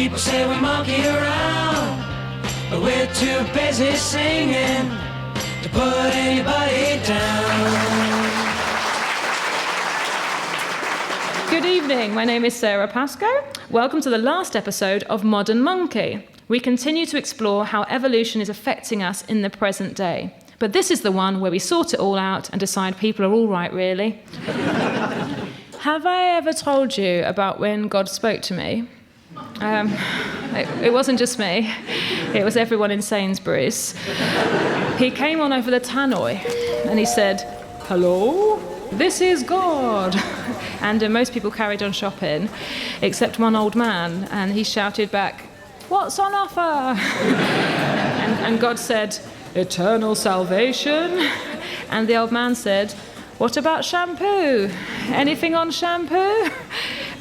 People say we monkey around, but we're too busy singing to put anybody down. Good evening, my name is Sara Pascoe. Welcome to the last episode of Modern Monkey. We continue to explore how evolution is affecting us in the present day. But this is the one where we sort it all out and decide people are all right, really. Have I ever told you about when God spoke to me? It wasn't just me. It was everyone in Sainsbury's. He came on over the tannoy and he said, "Hello, this is God." And most people carried on shopping, except one old man, and he shouted back, "What's on offer?" and God said, "Eternal salvation." And the old man said, "What about shampoo? Anything on shampoo?"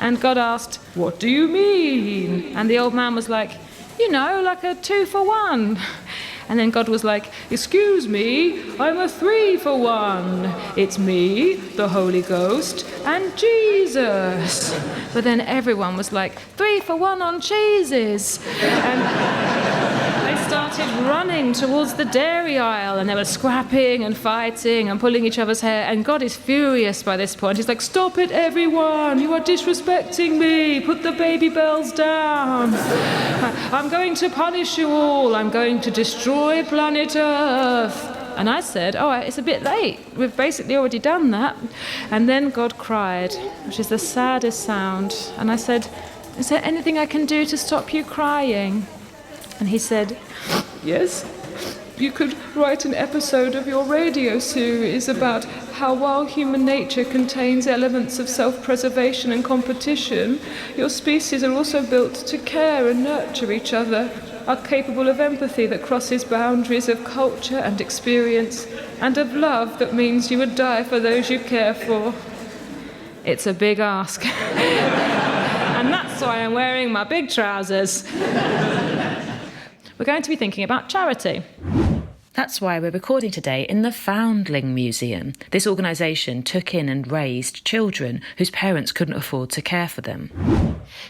And God asked, "What do you mean?" And the old man was like, "You know, like a 2-for-1. And then God was like, "Excuse me, I'm a 3-for-1. It's me, the Holy Ghost, and Jesus." But then everyone was like, 3-for-1 on cheeses. And they started running towards the dairy aisle, and they were scrapping and fighting and pulling each other's hair. And God is furious by this point. He's like, "Stop it, everyone. You are disrespecting me. Put the baby bells down. I'm going to punish you all. I'm going to destroy planet Earth." And I said, "Oh, it's a bit late. We've basically already done that." And then God cried, which is the saddest sound. And I said, "Is there anything I can do to stop you crying?" And he said, "Yes, you could write an episode of your radio series about how while human nature contains elements of self-preservation and competition, your species are also built to care and nurture each other, are capable of empathy that crosses boundaries of culture and experience, and of love that means you would die for those you care for." It's a big ask. And that's why I'm wearing my big trousers. We're going to be thinking about charity. That's why we're recording today in the Foundling Museum. This organisation took in and raised children whose parents couldn't afford to care for them.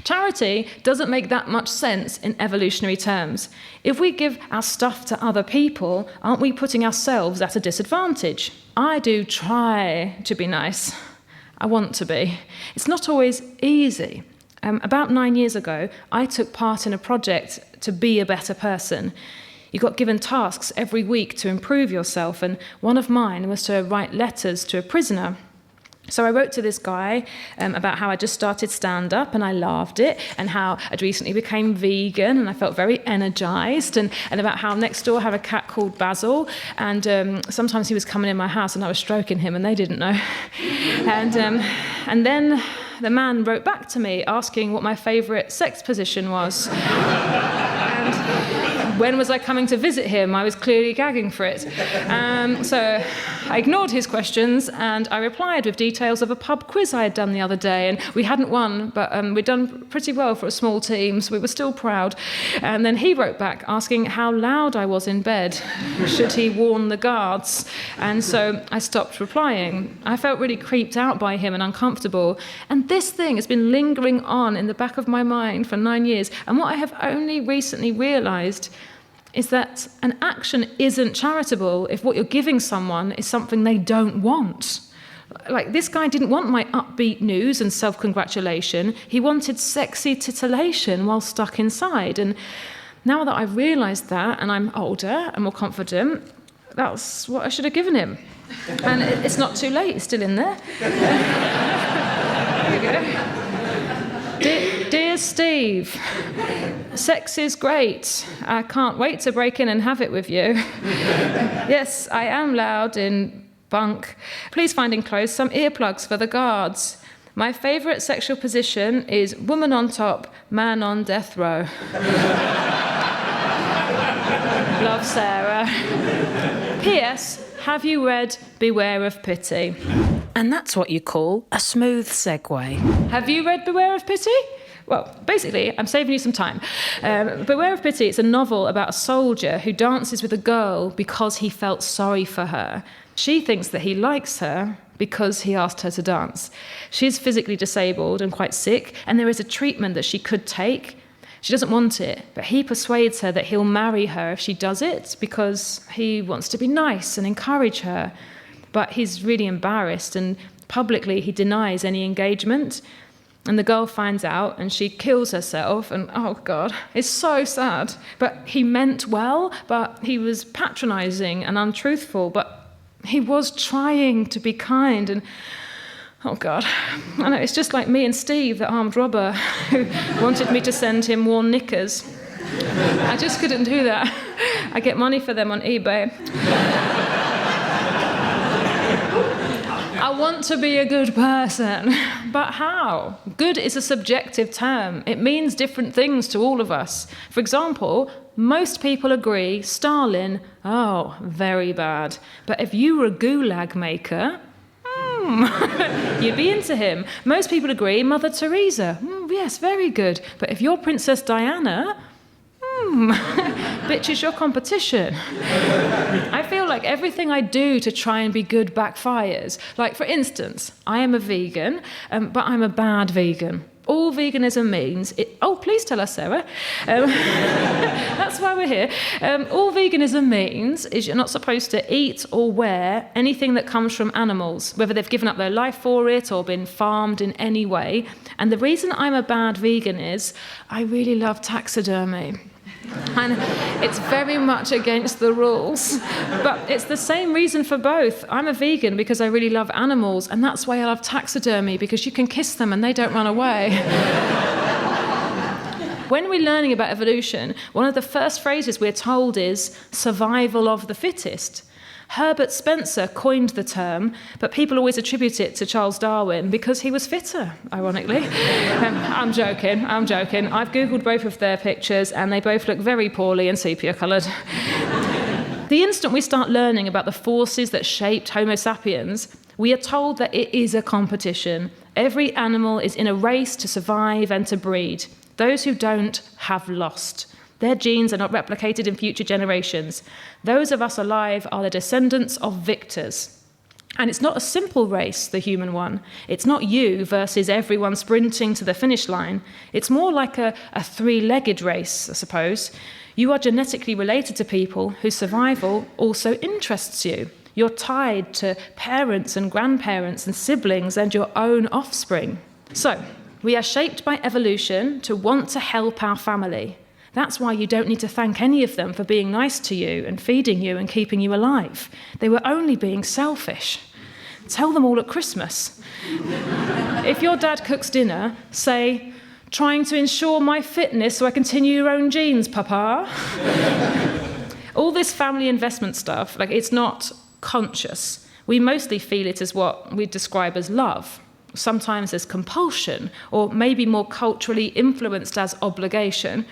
Charity doesn't make that much sense in evolutionary terms. If we give our stuff to other people, aren't we putting ourselves at a disadvantage? I do try to be nice. I want to be. It's not always easy. About 9 years ago, I took part in a project to be a better person. You got given tasks every week to improve yourself, and one of mine was to write letters to a prisoner. So I wrote to this guy about how I just started stand-up and I loved it, and how I'd recently became vegan and I felt very energised, and about how next door I have a cat called Basil, and sometimes he was coming in my house and I was stroking him and they didn't know. And then the man wrote back to me asking what my favourite sex position was. And when was I coming to visit him? I was clearly gagging for it. So I ignored his questions and I replied with details of a pub quiz I had done the other day. And we hadn't won, but we'd done pretty well for a small team, so we were still proud. And then he wrote back asking how loud I was in bed. Should he warn the guards? And so I stopped replying. I felt really creeped out by him and uncomfortable. And this thing has been lingering on in the back of my mind for 9 years. And what I have only recently realised is that an action isn't charitable if what you're giving someone is something they don't want. Like, this guy didn't want my upbeat news and self-congratulation. He wanted sexy titillation while stuck inside. And now that I've realised that, and I'm older and more confident, that's what I should have given him. And it's not too late, it's still in there. There you go. Dear Steve, sex is great. I can't wait to break in and have it with you. Yes, I am loud in bunk. Please find enclosed some earplugs for the guards. My favourite sexual position is woman on top, man on death row. Love, Sarah. P.S. Have you read Beware of Pity? And that's what you call a smooth segue. Have you read Beware of Pity? Well, basically, I'm saving you some time. Beware of Pity, it's a novel about a soldier who dances with a girl because he felt sorry for her. She thinks that he likes her because he asked her to dance. She's physically disabled and quite sick, and there is a treatment that she could take. She doesn't want it, but he persuades her that he'll marry her if she does it because he wants to be nice and encourage her. But he's really embarrassed, and publicly he denies any engagement. And the girl finds out and she kills herself, and oh God, it's so sad. But he meant well, but he was patronising and untruthful, but he was trying to be kind. And oh God, I know, it's just like me and Steve, the armed robber, who wanted me to send him worn knickers. I just couldn't do that. I get money for them on eBay. I want to be a good person, but how? Good is a subjective term. It means different things to all of us. For example, most people agree Stalin, oh, very bad. But if you were a gulag maker, you'd be into him. Most people agree Mother Teresa, yes, very good. But if you're Princess Diana, bitch is your competition. I feel like everything I do to try and be good backfires. Like, for instance, I am a vegan, but I'm a bad vegan. All veganism means... please tell us, Sarah. That's why we're here. All veganism means is you're not supposed to eat or wear anything that comes from animals, whether they've given up their life for it or been farmed in any way. And the reason I'm a bad vegan is I really love taxidermy. And it's very much against the rules. But it's the same reason for both. I'm a vegan because I really love animals, and that's why I love taxidermy, because you can kiss them and they don't run away. When we're learning about evolution, one of the first phrases we're told is survival of the fittest. Herbert Spencer coined the term, but people always attribute it to Charles Darwin because he was fitter, ironically. I'm joking. I've Googled both of their pictures and they both look very poorly and sepia-coloured. The instant we start learning about the forces that shaped Homo sapiens, we are told that it is a competition. Every animal is in a race to survive and to breed. Those who don't have lost. Their genes are not replicated in future generations. Those of us alive are the descendants of victors. And it's not a simple race, the human one. It's not you versus everyone sprinting to the finish line. It's more like a three-legged race, I suppose. You are genetically related to people whose survival also interests you. You're tied to parents and grandparents and siblings and your own offspring. So, we are shaped by evolution to want to help our family. That's why you don't need to thank any of them for being nice to you and feeding you and keeping you alive. They were only being selfish. Tell them all at Christmas. If your dad cooks dinner, say, trying to ensure my fitness so I continue your own genes, Papa. All this family investment stuff, it's not conscious. We mostly feel it as what we describe as love, sometimes as compulsion, or maybe more culturally influenced as obligation.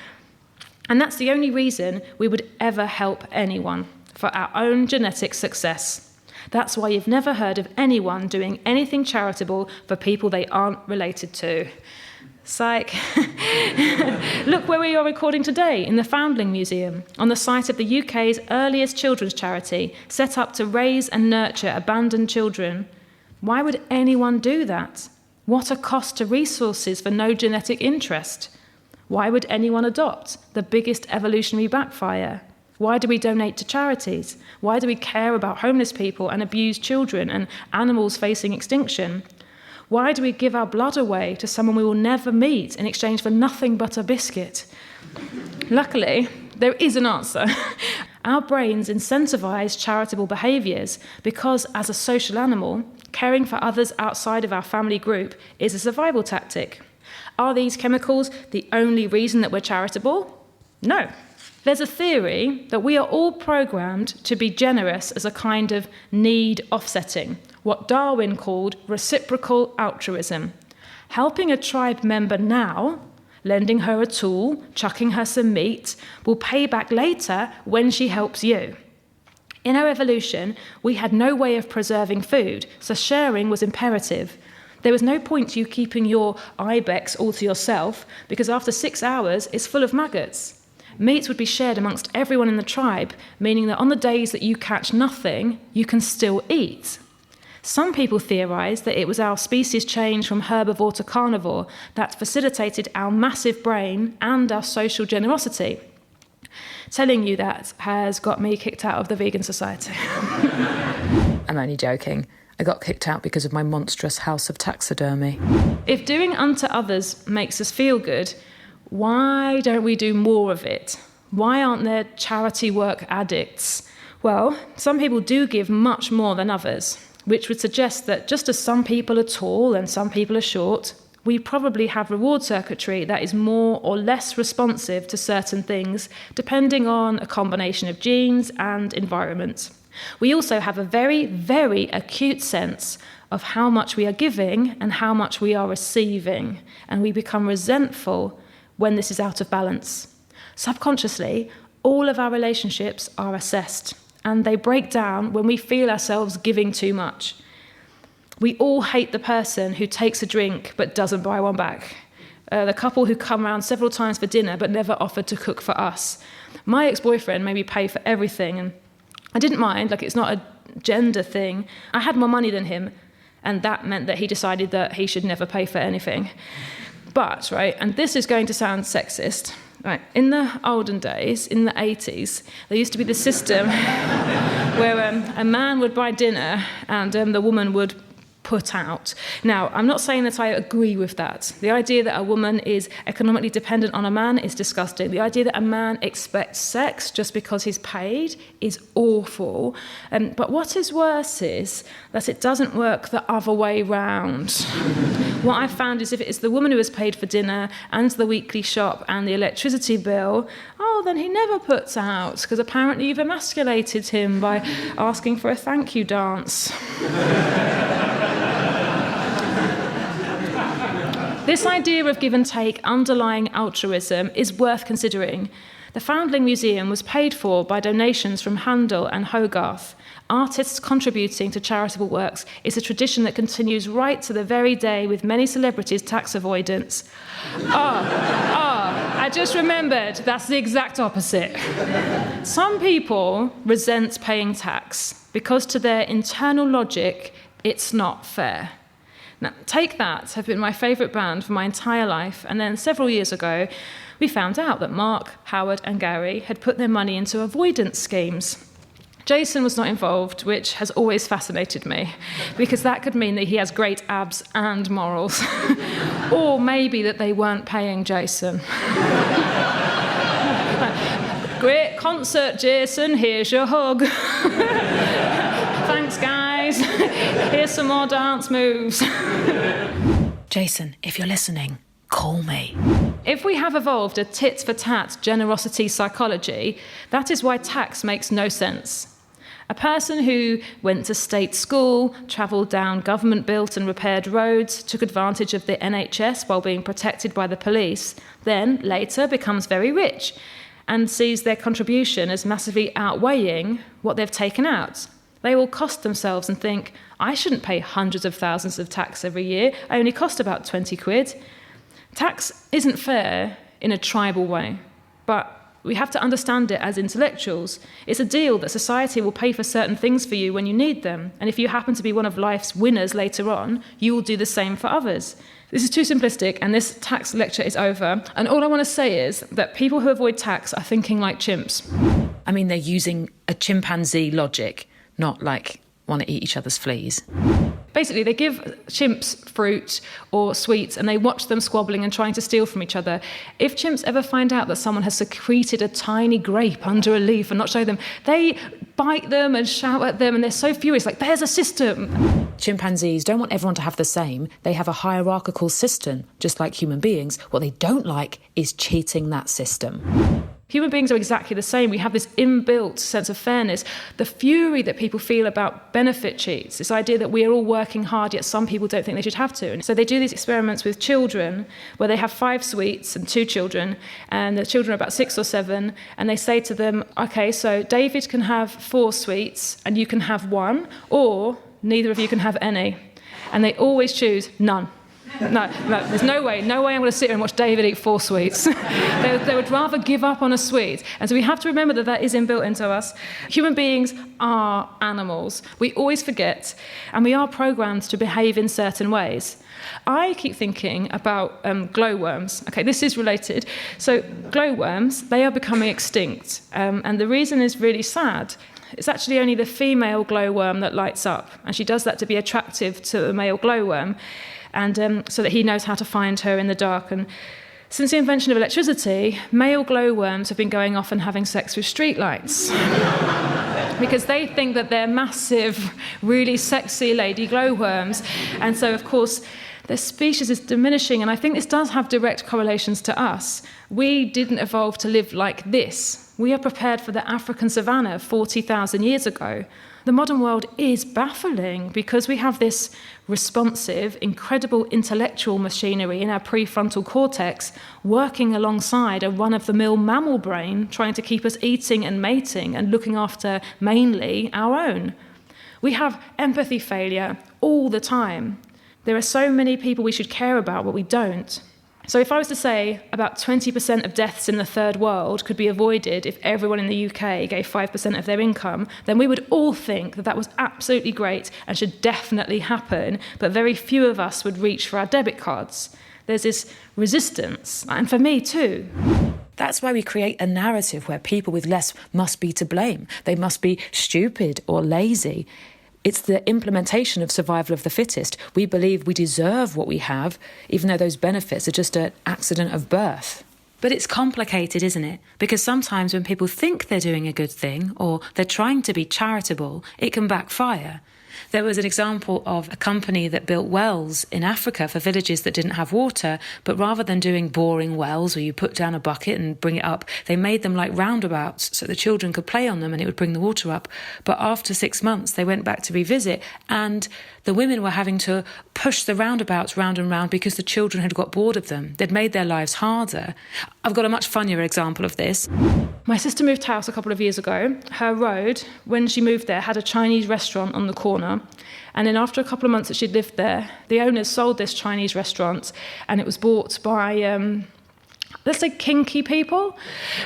And that's the only reason we would ever help anyone, for our own genetic success. That's why you've never heard of anyone doing anything charitable for people they aren't related to. Psych. Look where we are recording today, in the Foundling Museum, on the site of the UK's earliest children's charity, set up to raise and nurture abandoned children. Why would anyone do that? What a cost to resources for no genetic interest. Why would anyone adopt? The biggest evolutionary backfire. Why do we donate to charities? Why do we care about homeless people and abused children and animals facing extinction? Why do we give our blood away to someone we will never meet in exchange for nothing but a biscuit? Luckily, there is an answer. Our brains incentivize charitable behaviours because, as a social animal, caring for others outside of our family group is a survival tactic. Are these chemicals the only reason that we're charitable? No. There's a theory that we are all programmed to be generous as a kind of need offsetting, what Darwin called reciprocal altruism. Helping a tribe member now, lending her a tool, chucking her some meat, will pay back later when she helps you. In our evolution, we had no way of preserving food, so sharing was imperative. There was no point to you keeping your ibex all to yourself, because after 6 hours, it's full of maggots. Meat would be shared amongst everyone in the tribe, meaning that on the days that you catch nothing, you can still eat. Some people theorise that it was our species change from herbivore to carnivore that facilitated our massive brain and our social generosity. Telling you that has got me kicked out of the vegan society. I'm only joking. I got kicked out because of my monstrous house of taxidermy. If doing unto others makes us feel good, why don't we do more of it? Why aren't there charity work addicts? Well, some people do give much more than others, which would suggest that just as some people are tall and some people are short, we probably have reward circuitry that is more or less responsive to certain things, depending on a combination of genes and environment. We also have a very, very acute sense of how much we are giving and how much we are receiving, and we become resentful when this is out of balance. Subconsciously, all of our relationships are assessed, and they break down when we feel ourselves giving too much. We all hate the person who takes a drink but doesn't buy one back. The couple who come around several times for dinner but never offered to cook for us. My ex-boyfriend made me pay for everything, and I didn't mind, it's not a gender thing. I had more money than him, and that meant that he decided that he should never pay for anything. But, right, and this is going to sound sexist, right, in the olden days, in the 80s, there used to be the system where a man would buy dinner and the woman would put out. Now, I'm not saying that I agree with that. The idea that a woman is economically dependent on a man is disgusting. The idea that a man expects sex just because he's paid is awful. But what is worse is that it doesn't work the other way round. What I found is if it's the woman who has paid for dinner and the weekly shop and the electricity bill, then he never puts out, because apparently you've emasculated him by asking for a thank you dance. This idea of give and take underlying altruism is worth considering. The Foundling Museum was paid for by donations from Handel and Hogarth. Artists contributing to charitable works is a tradition that continues right to the very day with many celebrities' tax avoidance. I just remembered, that's the exact opposite. Some people resent paying tax because to their internal logic, it's not fair. Now, Take That have been my favourite band for my entire life, and then several years ago, we found out that Mark, Howard and Gary had put their money into avoidance schemes. Jason was not involved, which has always fascinated me, because that could mean that he has great abs and morals. Or maybe that they weren't paying Jason. Great concert, Jason, here's your hug. Thanks, guys. Here's some more dance moves. Jason, if you're listening, call me. If we have evolved a tit-for-tat generosity psychology, that is why tax makes no sense. A person who went to state school, travelled down government-built and repaired roads, took advantage of the NHS while being protected by the police, then later becomes very rich and sees their contribution as massively outweighing what they've taken out. They will cost themselves and think, I shouldn't pay hundreds of thousands of tax every year, I only cost about 20 quid. Tax isn't fair in a tribal way, but we have to understand it as intellectuals. It's a deal that society will pay for certain things for you when you need them, and if you happen to be one of life's winners later on, you will do the same for others. This is too simplistic, and this tax lecture is over, and all I want to say is that people who avoid tax are thinking like chimps. I mean, they're using a chimpanzee logic, not like want to eat each other's fleas. Basically, they give chimps fruit or sweets and they watch them squabbling and trying to steal from each other. If chimps ever find out that someone has secreted a tiny grape under a leaf and not show them, they bite them and shout at them and they're so furious, like, there's a system. Chimpanzees don't want everyone to have the same. They have a hierarchical system, just like human beings. What they don't like is cheating that system. Human beings are exactly the same. We have this inbuilt sense of fairness. The fury that people feel about benefit cheats, this idea that we are all working hard, yet some people don't think they should have to. And so they do these experiments with children where they have 5 sweets and 2 children, and the children are about 6 or 7, and they say to them, okay, so David can have 4 sweets and you can have 1, or neither of you can have any. And they always choose none. No, there's no way I'm going to sit here and watch David eat 4 sweets. They would rather give up on a sweet. And so we have to remember that that is inbuilt into us. Human beings are animals. We always forget, and we are programmed to behave in certain ways. I keep thinking about glowworms. Okay, this is related. So glowworms, they are becoming extinct. And the reason is really sad. It's actually only the female glowworm that lights up. And she does that to be attractive to the male glowworm, and so that he knows how to find her in the dark. And since the invention of electricity, male glowworms have been going off and having sex with streetlights. Because they think that they're massive, really sexy lady glowworms. And so, of course, their species is diminishing, and I think this does have direct correlations to us. We didn't evolve to live like this. We are prepared for the African savannah 40,000 years ago. The modern world is baffling because we have this responsive, incredible intellectual machinery in our prefrontal cortex working alongside a run-of-the-mill mammal brain trying to keep us eating and mating and looking after mainly our own. We have empathy failure all the time. There are so many people we should care about, but we don't. So if I was to say about 20% of deaths in the third world could be avoided if everyone in the UK gave 5% of their income, then we would all think that that was absolutely great and should definitely happen, but very few of us would reach for our debit cards. There's this resistance, and for me too. That's why we create a narrative where people with less must be to blame. They must be stupid or lazy. It's the implementation of survival of the fittest. We believe we deserve what we have, even though those benefits are just an accident of birth. But it's complicated, isn't it? Because sometimes when people think they're doing a good thing or they're trying to be charitable, it can backfire. There was an example of a company that built wells in Africa for villages that didn't have water, but rather than doing boring wells where you put down a bucket and bring it up, they made them like roundabouts so the children could play on them and it would bring the water up. But after 6 months, they went back to revisit, and the women were having to push the roundabouts round and round because the children had got bored of them. They'd made their lives harder. I've got a much funnier example of this. My sister moved house a couple of years ago. Her road, when she moved there, had a Chinese restaurant on the corner. And then after a couple of months that she'd lived there, the owners sold this Chinese restaurant, and it was bought by, let's say, kinky people.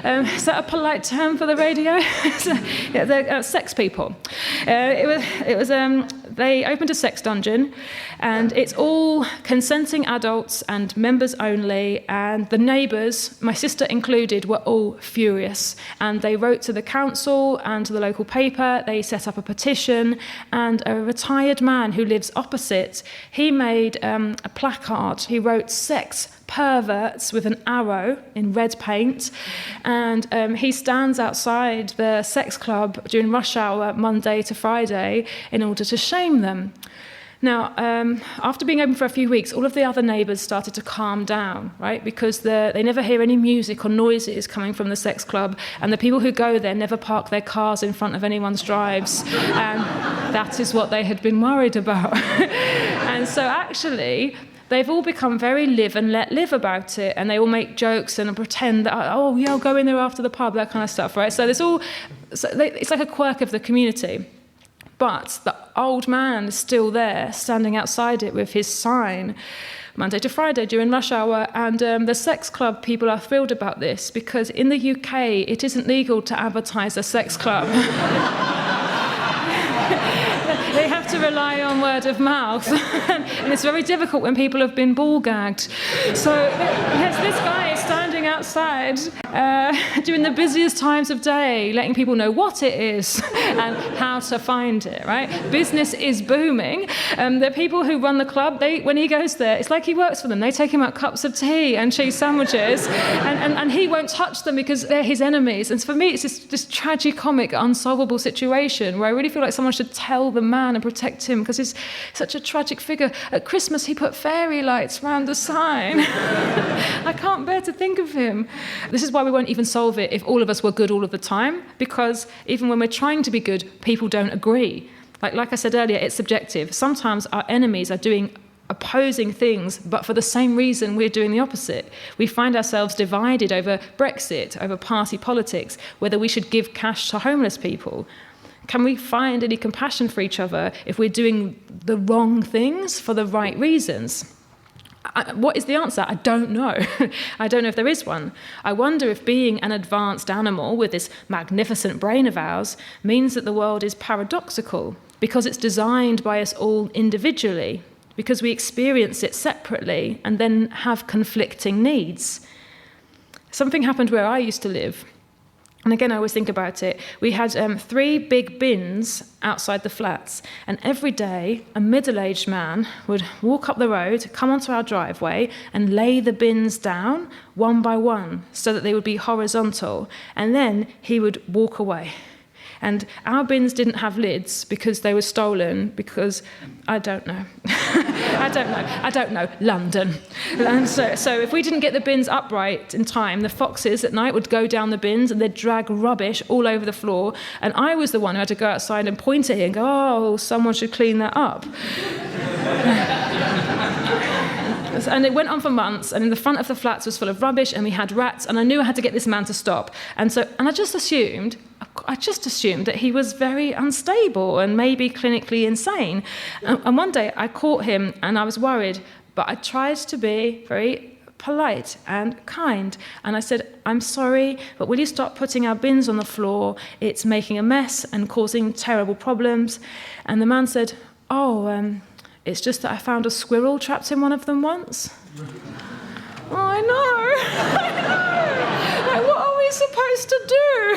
Is that a polite term for the radio? Yeah, they're sex people. They opened a sex dungeon, and it's all consenting adults and members only, and the neighbours, my sister included, were all furious. And they wrote to the council and to the local paper. They set up a petition, and a retired man who lives opposite, he made a placard. He wrote "sex perverts" with an arrow in red paint, and he stands outside the sex club during rush hour Monday to Friday in order to shame them. Now, after being open for a few weeks, all of the other neighbours started to calm down, right? Because they never hear any music or noises coming from the sex club, and the people who go there never park their cars in front of anyone's drives, and that is what they had been worried about. And so actually, they've all become very live and let live about it, and they all make jokes and pretend that, oh, yeah, I'll go in there after the pub, that kind of stuff, right? So it's like a quirk of the community. But the old man is still there, standing outside it with his sign, Monday to Friday during rush hour, and the sex club people are thrilled about this because in the UK, it isn't legal to advertise a sex club. They have to rely on word of mouth, and it's very difficult when people have been ball gagged. So yes, this guy is standing outside during the busiest times of day, letting people know what it is and how to find it, right? Business is booming. The people who run the club, when he goes there, it's like he works for them. They take him out cups of tea and cheese sandwiches, and he won't touch them because they're his enemies. And for me, it's this tragicomic, unsolvable situation where I really feel like someone should tell the man and protect him because he's such a tragic figure. At Christmas, he put fairy lights round the sign. I can't bear to think of him. This is why we won't even solve it if all of us were good all of the time, because even when we're trying to be good, people don't agree. Like I said earlier, it's subjective. Sometimes our enemies are doing opposing things, but for the same reason we're doing the opposite. We find ourselves divided over Brexit, over party politics, whether we should give cash to homeless people. Can we find any compassion for each other if we're doing the wrong things for the right reasons? What is the answer? I don't know. I don't know if there is one. I wonder if being an advanced animal with this magnificent brain of ours means that the world is paradoxical because it's designed by us all individually, because we experience it separately and then have conflicting needs. Something happened where I used to live. And again, I always think about it. We had 3 big bins outside the flats, and every day a middle-aged man would walk up the road, come onto our driveway, and lay the bins down one by one so that they would be horizontal, and then he would walk away. And our bins didn't have lids because they were stolen, because I don't know. I don't know, London. And so if we didn't get the bins upright in time, the foxes at night would go down the bins and they'd drag rubbish all over the floor. And I was the one who had to go outside and point at it and go, oh, someone should clean that up. And it went on for months, and in the front of the flats was full of rubbish, and we had rats, and I knew I had to get this man to stop. And I just assumed that he was very unstable and maybe clinically insane. And one day I caught him, and I was worried, but I tried to be very polite and kind. And I said, I'm sorry, but will you stop putting our bins on the floor? It's making a mess and causing terrible problems. And the man said, it's just that I found a squirrel trapped in one of them once. Oh, I know. Like, what are we supposed to do?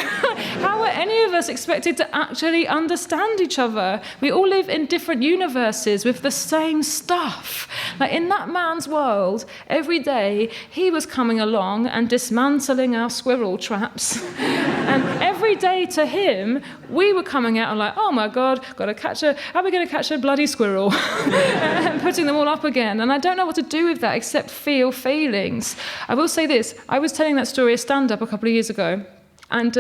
How are any of us expected to actually understand each other? We all live in different universes with the same stuff. Like, in that man's world, every day he was coming along and dismantling our squirrel traps. And every day to him, we were coming out and like, oh my God, how are we going to catch a bloody squirrel? And putting them all up again. And I don't know what to do with that except feel feelings. I will say this, I was telling that story at stand-up a couple of years ago. And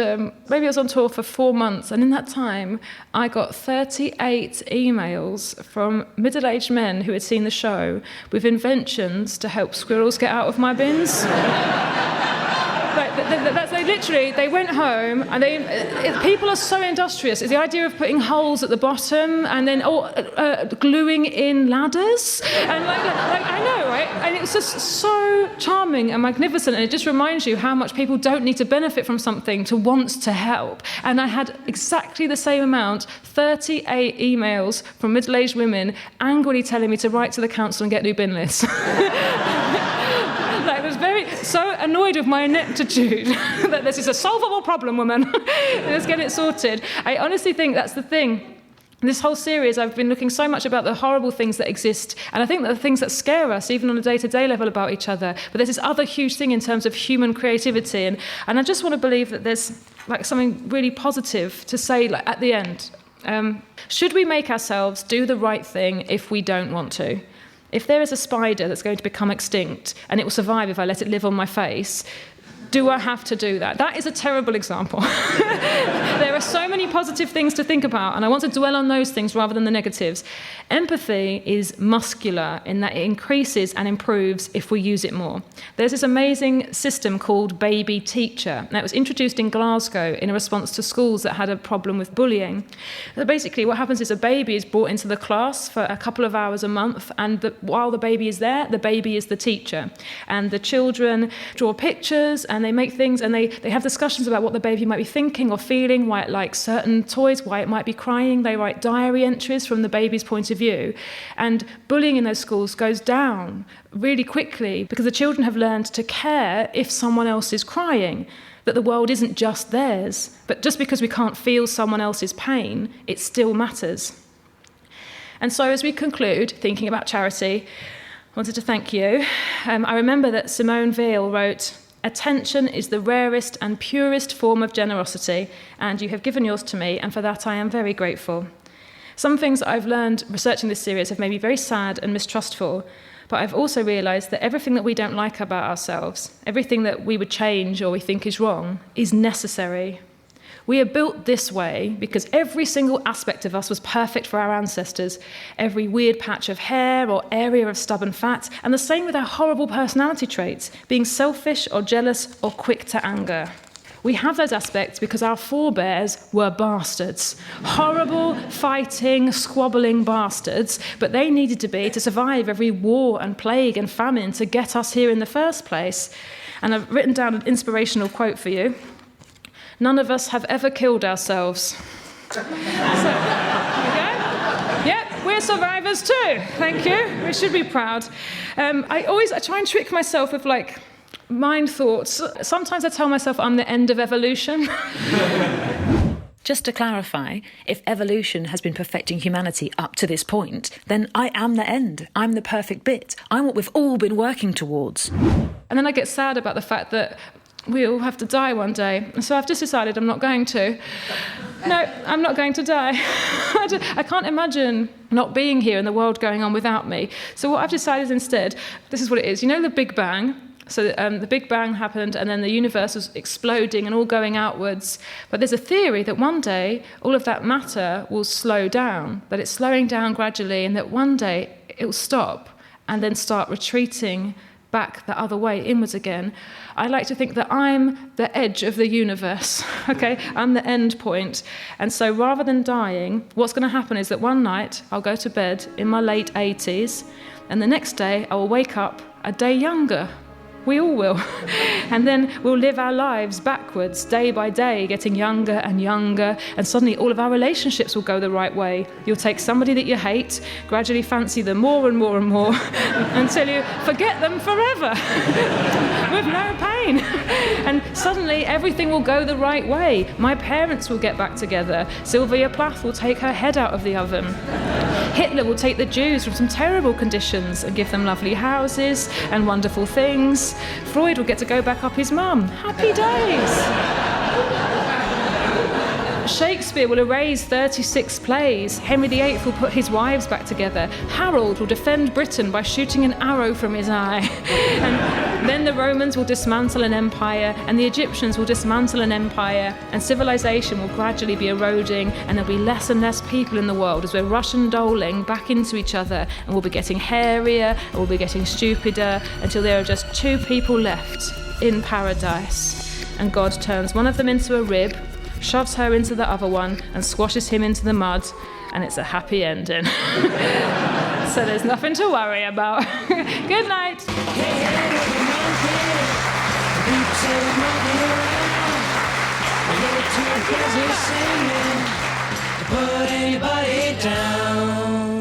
maybe I was on tour for 4 months, and in that time, I got 38 emails from middle-aged men who had seen the show with inventions to help squirrels get out of my bins. They went home, and people are so industrious. It's the idea of putting holes at the bottom and then gluing in ladders. And I know, right? And it's just so charming and magnificent, and it just reminds you how much people don't need to benefit from something to want to help. And I had exactly the same amount, 38 emails from middle-aged women angrily telling me to write to the council and get new bin lists. I was so annoyed with my ineptitude that this is a solvable problem, woman. Let's get it sorted. I honestly think that's the thing. This whole series, I've been looking so much about the horrible things that exist, and I think that the things that scare us, even on a day-to-day level, about each other. But there's this other huge thing in terms of human creativity, and I just want to believe that there's like something really positive to say at the end. Should we make ourselves do the right thing if we don't want to? If there is a spider that's going to become extinct and it will survive if I let it live on my face, do I have to do that? That is a terrible example. There are so many positive things to think about, and I want to dwell on those things rather than the negatives. Empathy is muscular in that it increases and improves if we use it more. There's this amazing system called Baby Teacher. Now, it was introduced in Glasgow in a response to schools that had a problem with bullying. So basically, what happens is a baby is brought into the class for a couple of hours a month, and while the baby is there, the baby is the teacher. And the children draw pictures, and they make things, and they have discussions about what the baby might be thinking or feeling, why it likes certain toys, why it might be crying. They write diary entries from the baby's point of view. And bullying in those schools goes down really quickly because the children have learned to care if someone else is crying, that the world isn't just theirs. But just because we can't feel someone else's pain, it still matters. And so as we conclude, thinking about charity, I wanted to thank you. I remember that Simone Weil wrote, "Attention is the rarest and purest form of generosity, and you have given yours to me, and for that I am very grateful." Some things I've learned researching this series have made me very sad and mistrustful, but I've also realised that everything that we don't like about ourselves, everything that we would change or we think is wrong, is necessary. We are built this way because every single aspect of us was perfect for our ancestors. Every weird patch of hair or area of stubborn fat, and the same with our horrible personality traits, being selfish or jealous or quick to anger. We have those aspects because our forebears were bastards. Horrible, fighting, squabbling bastards, but they needed to be to survive every war and plague and famine to get us here in the first place. And I've written down an inspirational quote for you. None of us have ever killed ourselves. So, there we go. Yep, we're survivors too. Thank you. We should be proud. I try and trick myself with mind thoughts. Sometimes I tell myself I'm the end of evolution. Just to clarify, if evolution has been perfecting humanity up to this point, then I am the end. I'm the perfect bit. I'm what we've all been working towards. And then I get sad about the fact that we all have to die one day. So I've just decided I'm not going to. No, I'm not going to die. I can't imagine not being here and the world going on without me. So what I've decided instead, this is what it is. You know the Big Bang? So the Big Bang happened and then the universe was exploding and all going outwards. But there's a theory that one day all of that matter will slow down, that it's slowing down gradually and that one day it will stop and then start retreating back the other way, inwards again. I like to think that I'm the edge of the universe, okay? I'm the end point. And so rather than dying, what's going to happen is that one night I'll go to bed in my late 80s and the next day I will wake up a day younger. We all will. And then we'll live our lives backwards, day by day, getting younger and younger, and suddenly all of our relationships will go the right way. You'll take somebody that you hate, gradually fancy them more and more and more, until you forget them forever, with no pain. And suddenly everything will go the right way. My parents will get back together. Sylvia Plath will take her head out of the oven. Hitler will take the Jews from some terrible conditions and give them lovely houses and wonderful things. Freud will get to go back up his mum. Happy days. Shakespeare will erase 36 plays. Henry VIII will put his wives back together. Harold will defend Britain by shooting an arrow from his eye. And then the Romans will dismantle an empire, and the Egyptians will dismantle an empire, and civilization will gradually be eroding, and there'll be less and less people in the world as we're Russian doling back into each other, and we'll be getting hairier, and we'll be getting stupider, until there are just 2 people left in paradise. And God turns one of them into a rib, shoves her into the other one and squashes him into the mud, and it's a happy ending. So there's nothing to worry about. Good night. Too busy singing to put anybody down.